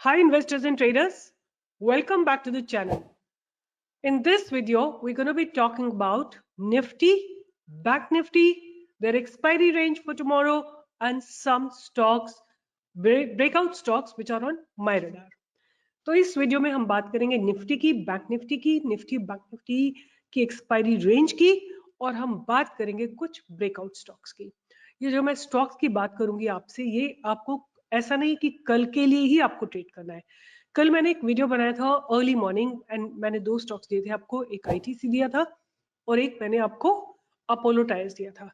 Hi investors and traders, welcome back to the channel. In this video, we're going to be talking about Nifty, Bank Nifty, their expiry range for tomorrow and some stocks, breakout stocks which are on my radar. तो इस video में हम बात करेंगे Nifty की, bank Nifty की, Nifty Bank Nifty की expiry range की और हम बात करेंगे कुछ ब्रेकआउट स्टॉक्स की। ये जो मैं स्टॉक्स की बात करूंगी आपसे, ये आपको ऐसा नहीं कि कल के लिए ही आपको ट्रेड करना है। कल मैंने एक वीडियो बनाया था अर्ली मॉर्निंग एंड मैंने दो स्टॉक्स दिए थे आपको, एक आईटीसी दिया था और एक मैंने आपको अपोलो टायर्स दिया था।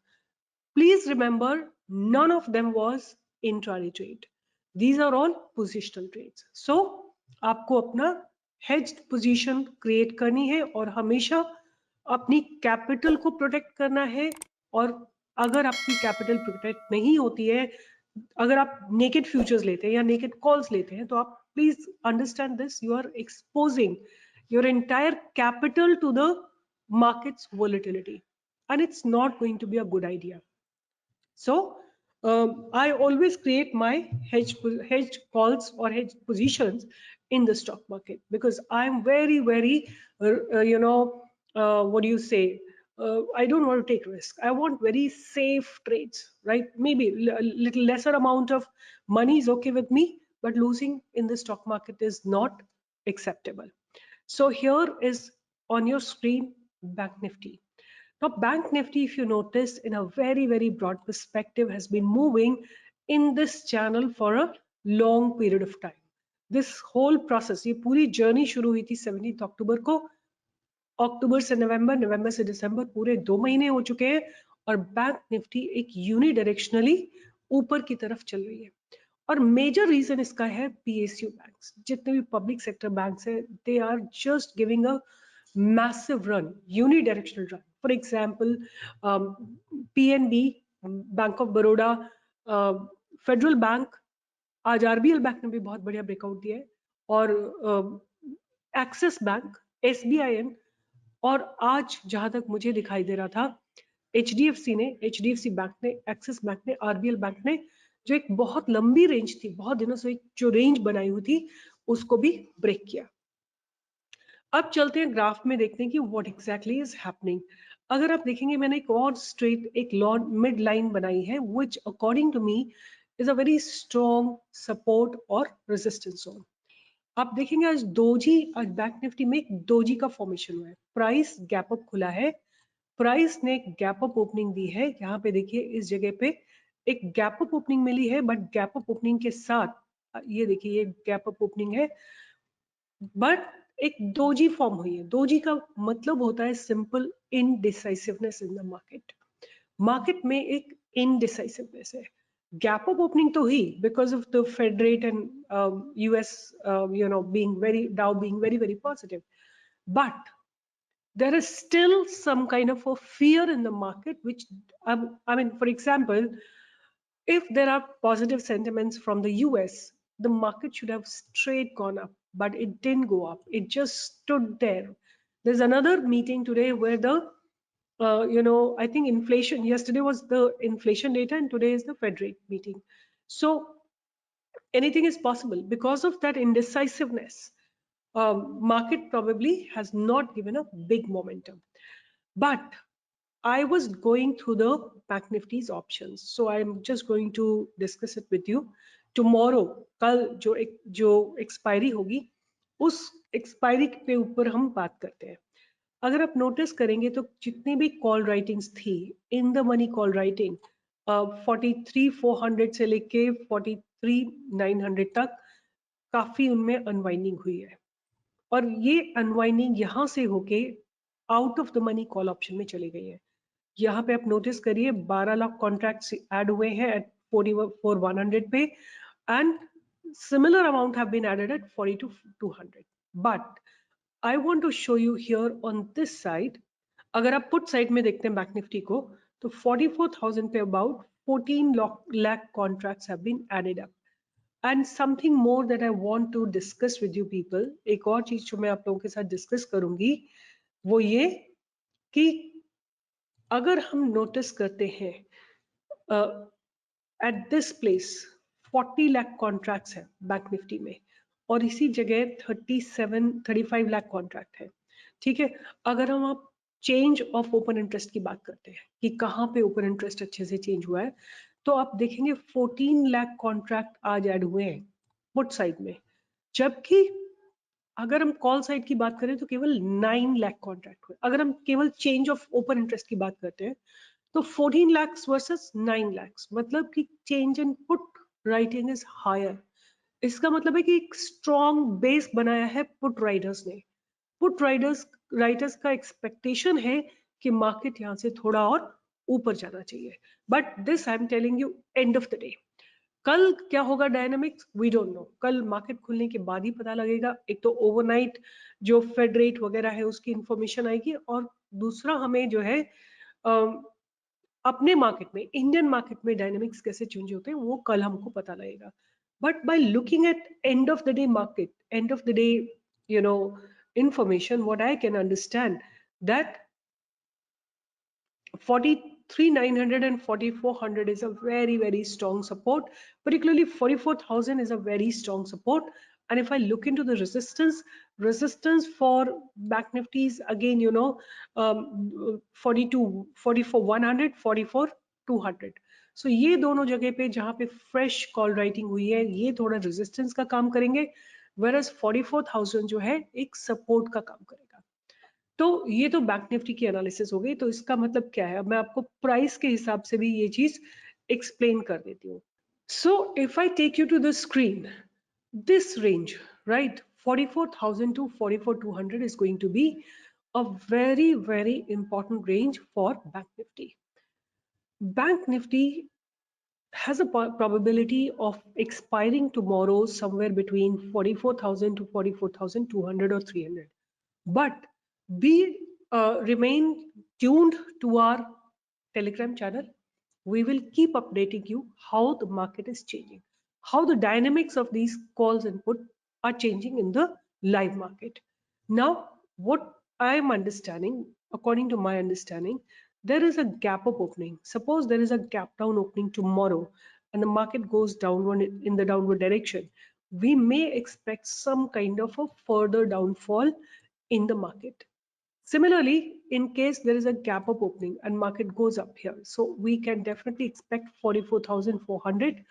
Please remember, none of them was intraday trade, these are all positional trades. So आपको अपना हेज्ड पोजीशन क्रिएट करनी है और हमेशा अपनी कैपिटल को प्रोटेक्ट करना है। और अगर आपकी कैपिटल प्रोटेक्ट नहीं होती है, अगर आप नेकेड फ्यूचर्स लेते हैं या नेकेड कॉल्स लेते हैं, तो आप please understand this, you are exposing your entire capital to the market's volatility and it's not going to be a good idea. So I always create my hedge calls or hedge positions in the stock market because I'm very what do you say, I don't want to take risk. I want very safe trades, right? Maybe a little lesser amount of money is okay with me, but losing in the stock market is not acceptable. So here is on your screen Bank Nifty. Now Bank Nifty, if you notice, in a very broad perspective has been moving in this channel for a long period of time. This whole process, ये पूरी journey शुरू हुई थी 17 अक्टूबर को। अक्टूबर से नवंबर, नवंबर से दिसंबर, पूरे 2 महीने हो चुके हैं और बैंक निफ्टी एक यूनिडायरेक्शनली ऊपर की तरफ चल रही है। और मेजर रीजन इसका है पीएसयू बैंक्स, जितने भी पब्लिक सेक्टर बैंक्स हैं, they are just giving a massive run, unidirectional run. For example, PNB, bank of Baroda, Federal Bank, आज आरबीएल बैंक ने भी बहुत बढ़िया ब्रेकआउट दिया है, और एक्सिस बैंक, एसबीआईएन, और आज जहां तक मुझे दिखाई दे रहा था एचडीएफसी बैंक ने, एक्सिस बैंक ने, आरबीएल बैंक ने, जो एक बहुत लंबी रेंज थी, बहुत दिनों से जो रेंज बनाई हुई थी, उसको भी ब्रेक किया। अब चलते हैं ग्राफ में, देखते हैं कि व्हाट एग्जैक्टली इज हैपनिंग। अगर आप देखेंगे, मैंने एक और स्ट्रेट, एक लॉन्ग मिड लाइन बनाई है, which according to me is a very strong support और रेजिस्टेंस जोन। आप देखेंगे आज दोजी, आज बैंक निफ्टी में एक दोजी का फॉर्मेशन हुआ है, प्राइस गैप अप खुला है, प्राइस ने गैप अप ओपनिंग दी है। यहाँ पे देखिए, इस जगह पे एक गैप अप ओपनिंग मिली है, बट गैप अप ओपनिंग के साथ ये देखिए, ये गैप अप ओपनिंग है, बट एक दोजी फॉर्म हुई है। दोजी का मतलब होता है simple indecisiveness in the market. Market में एक इनडिसाइसिवनेस है। गैप अप ओपनिंग तो हुई because of the Fed rate and US being very positive, but there is still some kind of a fear in the market, which I mean, for example, if there are positive sentiments from the US, the market should have straight gone up, but it didn't go up. It just stood there. There's another meeting today where the I think inflation, yesterday was the inflation data and today is the Fed rate meeting. So anything is possible. Because of that indecisiveness, market probably has not given a big momentum. But I was going through the Bank Nifty's options, so I'm just going to discuss it with you. Tomorrow, कल जो expiry होगी, उस expiry पे ऊपर हम बात करते हैं। अगर आप नोटिस करेंगे तो जितनी भी कॉल राइटिंग्स थी, in the money call writing 43,400 से लेके 43,900 तक, काफी उनमें अनवाइंडिंग हुई है, और ये अनवाइंडिंग यहाँ से होके out of the money call option में चली गई है। यहाँ पे आप नोटिस करिए 12 लाख कॉन्ट्रैक्ट्स ऐड हुए हैं एट 44,100 पे, and similar amount have been added at 42,200। But I want to show you here on this side, अगर आप पुट साइड में देखते हैं बैंक निफ्टी को, तो 44,000 पे about 14 lakh contracts have been added up. And something more that I want to discuss with you people, एक और चीज जो मैं आप लोगों के साथ डिस्कस करूंगी, वो ये कि अगर हम नोटिस करते हैं at this place 40 lakh contracts है बैंक निफ्टी में, और इसी जगह 35 लाख कॉन्ट्रैक्ट है, ठीक है। अगर हम आप चेंज ऑफ ओपन इंटरेस्ट की बात करते हैं कि कहाँ पे ओपन इंटरेस्ट अच्छे से चेंज हुआ है, तो आप देखेंगे 14 लाख कॉन्ट्रैक्ट आज ऐड हुए हैं पुट साइड में, जबकि अगर हम कॉल साइड की बात करें तो केवल 9 लाख कॉन्ट्रैक्ट हुए। अगर हम केवल चेंज ऑफ ओपन इंटरेस्ट की बात करते हैं तो 14 lakhs वर्सेस 9 lakhs, मतलब कि change in put writing is higher. इसका मतलब है कि एक स्ट्रॉन्ग बेस बनाया है पुट राइडर्स ने। पुट राइटर्स का एक्सपेक्टेशन है कि मार्केट यहाँ से थोड़ा और ऊपर जाना चाहिए, but this I am telling you end of the day. कल क्या होगा डायनामिक्स वी डोंट नो, कल मार्केट खुलने के बाद ही पता लगेगा। एक तो ओवरनाइट जो फेड रेट वगैरह है उसकी इंफॉर्मेशन आएगी, और दूसरा हमें जो है अपने मार्केट में, इंडियन मार्केट में डायनामिक्स कैसे चेंज होते हैं वो कल हमको पता लगेगा। But by looking at end of the day market, end of the day information, what I can understand that 43,900 and 4,400 is a very strong support. Particularly 44,000 is a very strong support. And if I look into the resistance for back Nifty is again 42, 44,100, 44,200. So ये दोनों जगह पे जहाँ पे fresh call writing हुई है ये थोड़ा रेजिस्टेंस का काम करेंगे, whereas 44,000 जो है एक सपोर्ट का काम करेगा। तो ये तो बैंक निफ्टी की एनालिसिस हो गई। तो इसका मतलब क्या है, अब मैं आपको प्राइस के हिसाब से भी ये चीज एक्सप्लेन कर देती हूँ। So if I take you to the screen, this range right 44,000 to 44,200 is going to be a very important range for bank nifty. Bank nifty has a probability of expiring tomorrow somewhere between 44,000 to 44,200 or 300. But be remain tuned to our Telegram channel. We will keep updating you how the market is changing, how the dynamics of these calls and put are changing in the live market. Now, what I am understanding, according to my understanding, there is a gap up opening. Suppose there is a gap down opening tomorrow and the market goes downward in the downward direction, we may expect some kind of a further downfall in the market. Similarly, in case there is a gap up opening and market goes up here, so we can definitely expect 44,400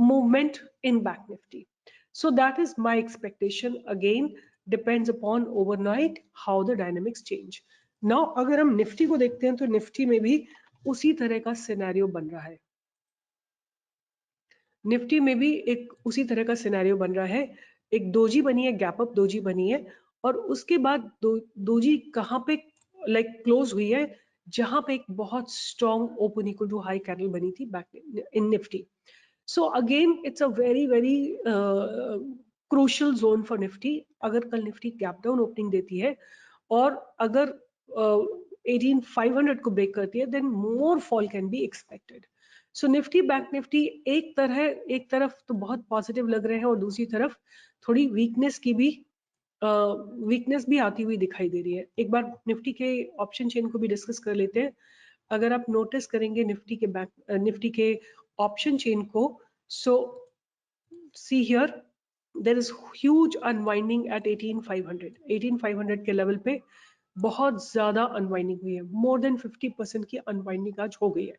movement in back nifty. So that is my expectation. Again, depends upon overnight how the dynamics change. Now अगर हम Nifty को देखते हैं तो Nifty में भी उसी तरह का सिनेरियो बन रहा है। निफ्टी में भी एक उसी तरह का सिनेरियो बन रहा है। एक दोजी बनी है, गैप अप दोजी बनी है, और उसके बाद दोजी कहाँ पे क्लोज हुई है, जहां पे एक बहुत strong open equal to high candle बनी थी back in Nifty. So again it's a very crucial zone for Nifty. अगर कल निफ्टी गैप डाउन ओपनिंग देती है और अगर 18,500 को ब्रेक करती है, then more fall can be expected. So Nifty Bank Nifty एक तरफ तो बहुत पॉजिटिव लग रहे हैं और दूसरी तरफ थोड़ी वीकनेस भी आती हुई दिखाई दे रही है। एक बार निफ्टी के ऑप्शन चेन को भी डिस्कस कर लेते हैं। अगर आप नोटिस करेंगे निफ्टी के ऑप्शन चेन को, so see here there is huge unwinding at 18,500 के लेवल पे बहुत ज्यादा अनवाइंडिंग हुई है। मोर देन 50% की अनवाइंडिंग आज हो गई है।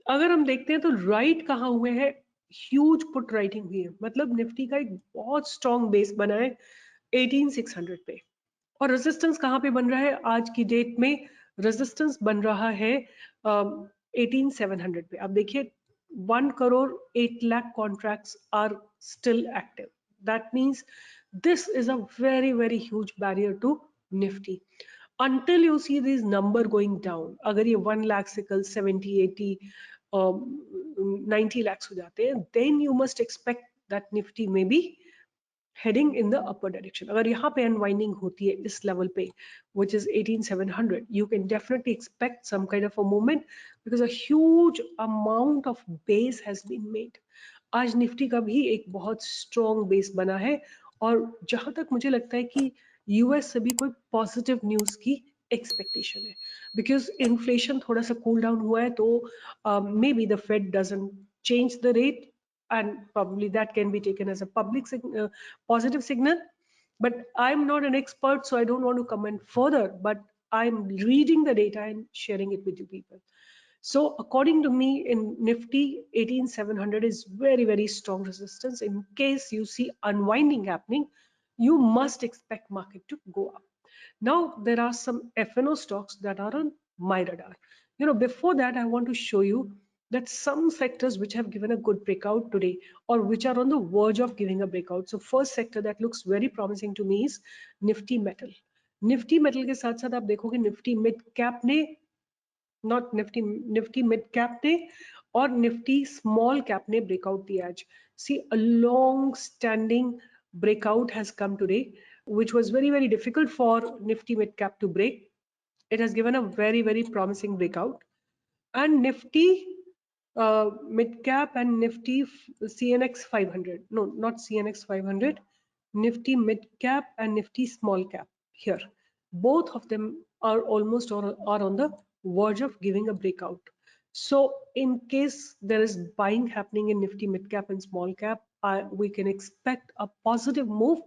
अगर हम देखते हैं तो राइट कहाँ हुए हैं, ह्यूज पुट राइटिंग हुई है। मतलब निफ्टी का एक बहुत स्ट्रॉन्ग बेस बना है 18,600 पे, और रेजिस्टेंस कहाँ पे बन रहा है आज की डेट में, रेजिस्टेंस बन रहा है 18,700 पे। अब देखिए 1 crore 8 lakh contracts are still active. That means this is a very huge barrier to Nifty. until you see this number going down, अगर ये 1 लाख से कल 70, 80, 90 lakhs हो जाते हैं, then you must expect that Nifty may be heading in the upper direction. अगर यहाँ पे unwinding होती है इस level पे, which is 18,700, you can definitely expect some kind of a movement because a huge amount of base has been made. आज Nifty का भी एक बहुत स्ट्रॉन्ग बेस बना है, और जहां तक मुझे लगता है कि यूएस से भी कोई पॉजिटिव न्यूज की एक्सपेक्टेशन है, बिकॉज इन्फ्लेशन थोड़ा सा कूल डाउन हुआ है, तो maybe the Fed doesn't change the rate and probably that can be taken as a positive signal. But I'm not an expert, so I don't want to comment further, but I'm reading the data and sharing it with you people. So according to me, in Nifty, 18,700 is very, very strong resistance. In case you see unwinding happening, you must expect market to go up. Now, there are some FNO stocks that are on my radar. Before that, I want to show you that some sectors which have given a good breakout today, or which are on the verge of giving a breakout. So first sector that looks very promising to me is Nifty Metal. Nifty Metal के साथ साथ आप देखोगे Nifty Mid Cap ने, not Nifty Mid Cap ने और Nifty Small Cap ने breakout दिया आज. See, a long standing breakout has come today, which was very, very difficult for Nifty Mid Cap to break. It has given a very, very promising breakout. And Nifty Mid Cap and Nifty CNX 500, no, not CNX 500, Nifty Mid Cap and Nifty Small Cap here. Both of them are almost or are on the verge of giving a breakout. So in case there is buying happening in Nifty Mid Cap and Small Cap, we can expect a positive move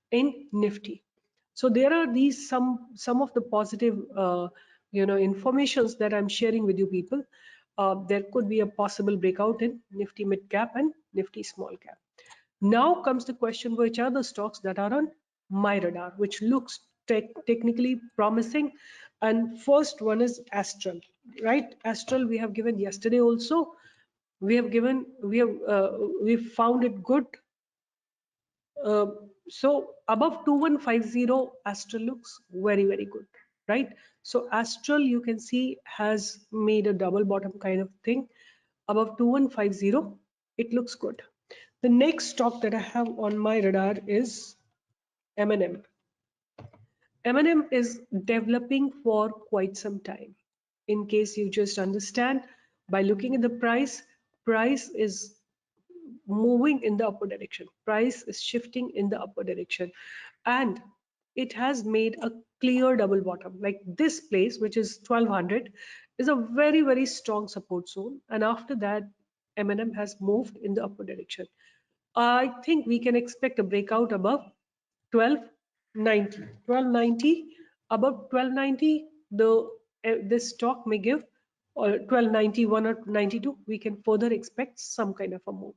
in Nifty. So there are these some of the positive informations that I'm sharing with you people. There could be a possible breakout in Nifty Mid Cap and Nifty Small Cap. Now comes the question, which are the stocks that are on my radar, which looks technically promising. And first one is Astral, right? Astral we have given yesterday also. We found it good. So above 2150, Astral looks very, very good, right? So Astral, you can see, has made a double bottom kind of thing. Above 2150, it looks good. The next stock that I have on my radar is M&M. M&M is developing for quite some time. In case you just understand, by looking at the price is moving in the upward direction. Price is shifting in the upward direction, and it has made a clear double bottom. Like this place, which is 1200, is a very, very strong support zone, and after that M&M has moved in the upward direction. I think we can expect a breakout above 1290. Above 1290, this stock may give, or 1291 or 92, we can further expect some kind of a move.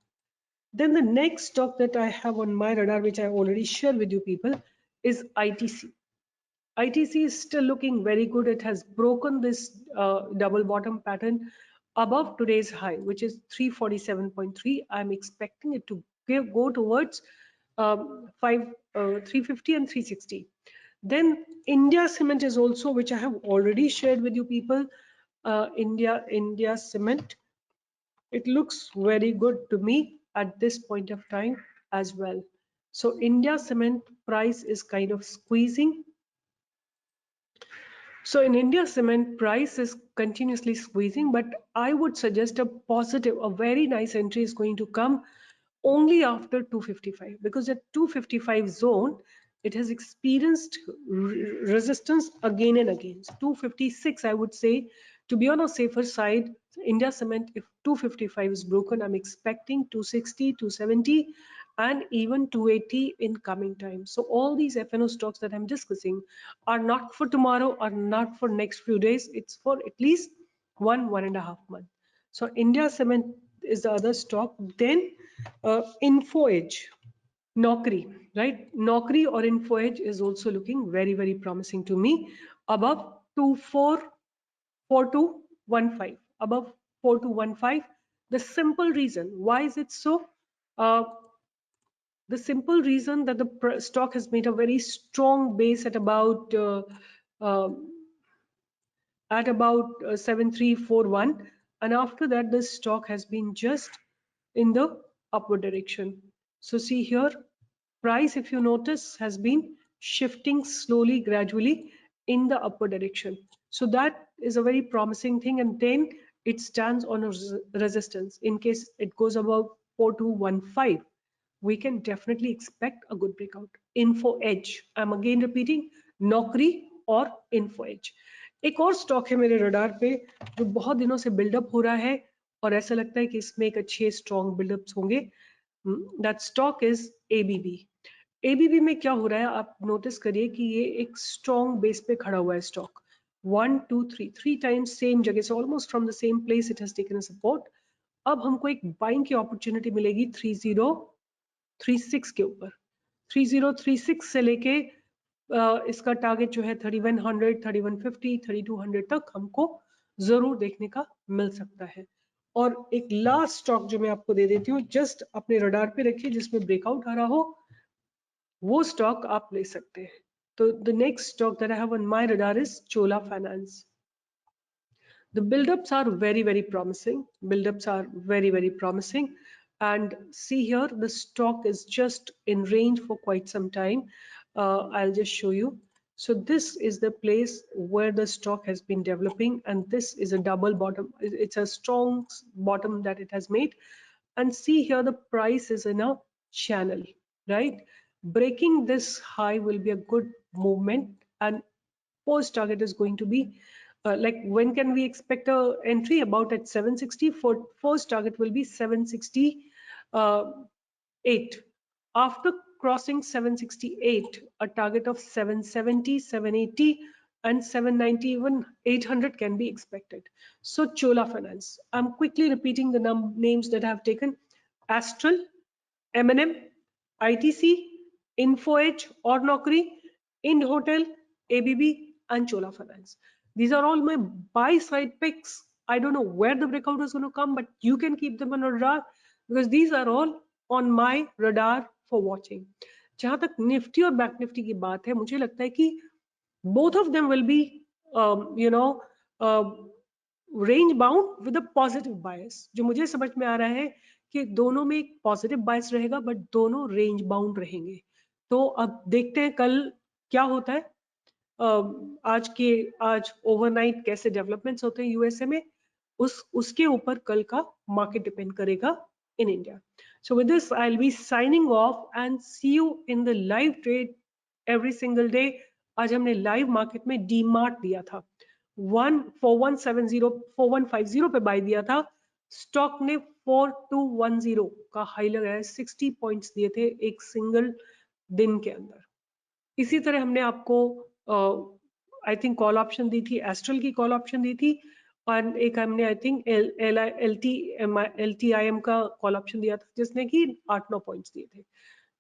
Then the next stock that I have on my radar, which I already shared with you people, is ITC. ITC is still looking very good. It has broken this double bottom pattern above today's high, which is 347.3. I'm expecting it to go towards 350 and 360. Then India Cement is also, which I have already shared with you people. India Cement, it looks very good to me at this point of time as well. So India Cement price is kind of squeezing. So in India Cement, price is continuously squeezing, but I would suggest a very nice entry is going to come only after 255, because at 255 zone, it has experienced resistance again and again. So 256, I would say, to be on a safer side, India Cement, if 255 is broken, I'm expecting 260, 270, and even 280 in coming time. So all these FNO stocks that I'm discussing are not for tomorrow, or not for next few days. It's for at least 1.5 months. So India Cement is the other stock. Then Info Edge, Naukri, right? Naukri or Info Edge is also looking very, very promising to me. Above 4215, above 4215. The simple reason why is it so? The simple reason that the stock has made a very strong base at about 7341, and after that the stock has been just in the upward direction. So see here, price, if you notice, has been shifting slowly, gradually in the upward direction. So that is a very promising thing, and then it stands on a resistance. In case it goes above 4215, we can definitely expect a good breakout. Info Edge, I'm again repeating, Naukri और Info Edge. एक और stock है मेरे radar पे जो बहुत दिनों से बिल्डअप हो रहा है और ऐसा लगता है कि इसमें एक अच्छे स्ट्रॉन्ग बिल्डअप्स होंगे। That stock is ABB. ABB में क्या हो रहा है आप नोटिस करिए कि ये एक स्ट्रॉन्ग बेस पे खड़ा हुआ है स्टॉक। 1 2 3 3 टाइम्स सेम जगह से, almost from the same place it has taken a support. अब हमको एक बाइंग की अपॉर्चुनिटी मिलेगी 3036 के ऊपर। 3036 से लेके इसका टारगेट जो है 3100, 3150, 3200 तक हमको जरूर देखने का मिल सकता है। और एक लास्ट स्टॉक जो मैं आपको दे देती हूँ, जस्ट अपने रडार पे रखिए, जिसमें ब्रेकआउट आ रहा हो वो स्टॉक आप ले सकते हैं। तो the next stock that I have on my radar is Chola finance. The build-ups are very, very promising. Build-ups are very, very promising. And see here, the stock is just in range for quite some time. I'll just show you. So this is the place where the stock has been developing, and this is a double bottom. It's a strong bottom that it has made. And see here, the price is in a channel, right? Breaking this high will be a good movement, and post target is going to be like, when can we expect a entry? About at 760. For first target will be 768. After crossing 768, a target of 770, 780 and 790, even 800 can be expected. So Chola Finance, I'm quickly repeating the names that I have taken: Astral, M&M, ITC, InfoEdge or Naukri, Ind Hotel, ABB and Chola Finance. These are all my buy side picks. I don't know where the breakout is going to come, but you can keep them on your radar because these are all on my radar for watching. जहां तक Nifty और bank Nifty की बात है, मुझे लगता है कि both of them will be range bound with a positive bias. जो मुझे समझ में आ रहा है कि दोनों में एक पॉजिटिव बायस रहेगा, बट दोनों रेंज बाउंड रहेंगे। तो अब देखते हैं कल क्या होता है। आज ओवरनाइट कैसे डेवलपमेंट्स होते हैं यूएसए में, उसके ऊपर कल का मार्केट डिपेंड करेगा in India. So with this I will be signing off and see you in the live trade every single day. आज हमने लाइव मार्केट में डीमार्ट दिया था 4150 पे बाय दिया था। स्टॉक ने 4210 का हाई लगाया, 60 पॉइंट्स दिए थे एक सिंगल दिन के अंदर। इसी तरह हमने आपको आई थिंक कॉल ऑप्शन दी थी, एस्ट्रल की कॉल ऑप्शन दी थी, और एक हमने आई थिंक LTIM का कॉल ऑप्शन दिया था जिसने कि 8-9 पॉइंट्स दिए थे।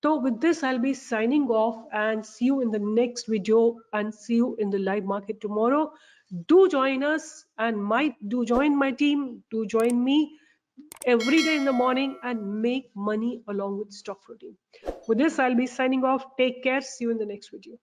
So with this, I'll be signing off and see you in the next video and see you in the live market tomorrow. Do join us and do join my team. Do join me every day in the morning and make money along with stock routine. With this, I'll be signing off. Take care. See you in the next video.